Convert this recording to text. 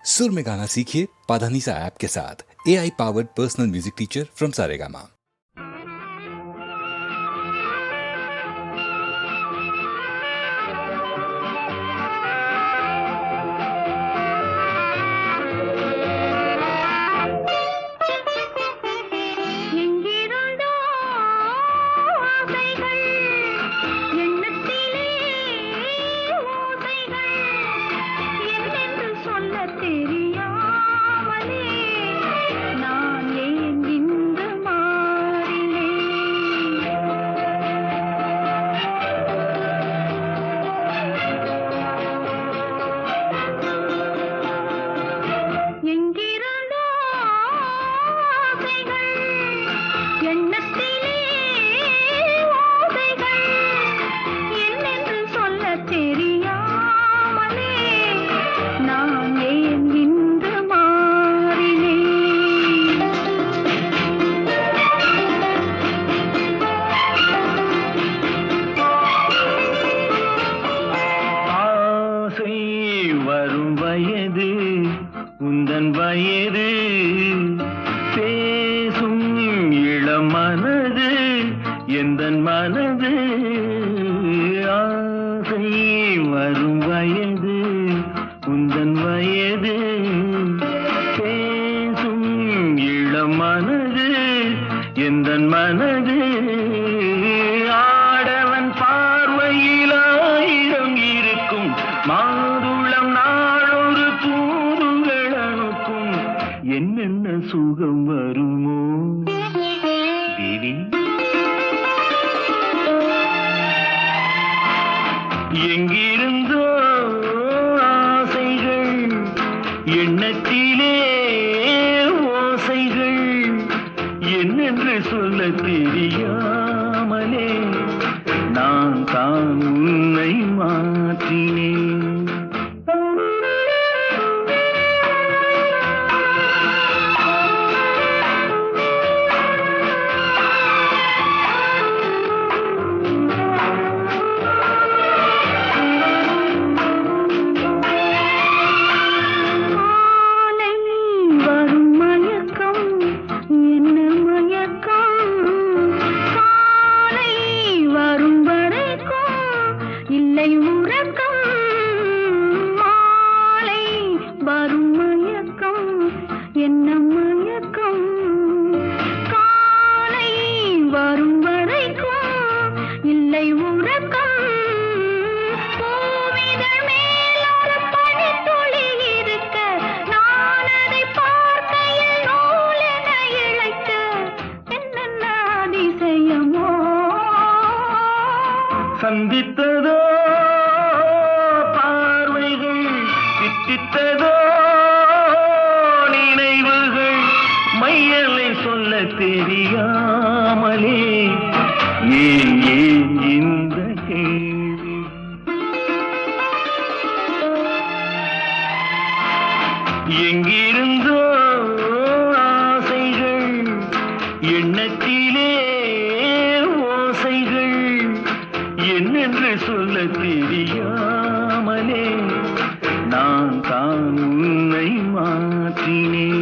सुर में गाना सीखिए पाधानीसा ऐप के साथ। AI powered personal music teacher from Saregama. வரும் வயது உந்தன் வயது பேசும் இளம் மனது எந்தன் மனது ஆசை வரும் வயது உந்தன் வயது பேசும் இளம் மனது எந்தன் மனது ஆடவன் பார்வையில் ஆயிரம் இருக்கும் மாதுளம் நாளொரு தூதுகள் அனுப்பும் என்னென்ன சுகம் வருமோ தேவி எங்கிருந்தோ ஆசைகள் எண்ணத்திலே ஓசைகள் என்னென்று சொல்ல தெரியாமலே நான் தான் உன்னை மாற்றினேன். சந்தித்ததோ பார்வைகள் சித்தித்ததோ நினைவுகள் மையலை சொல்ல தெரியாமலே ஏன் ஏன் இந்த கேள்வி எங்கிருந்தோ ஆசைகள் எண்ணத்திலே ஓசைகள் என்னென்று சொல்ல தெரியாமலே நான் தான் உன்னை மாற்றினேன்.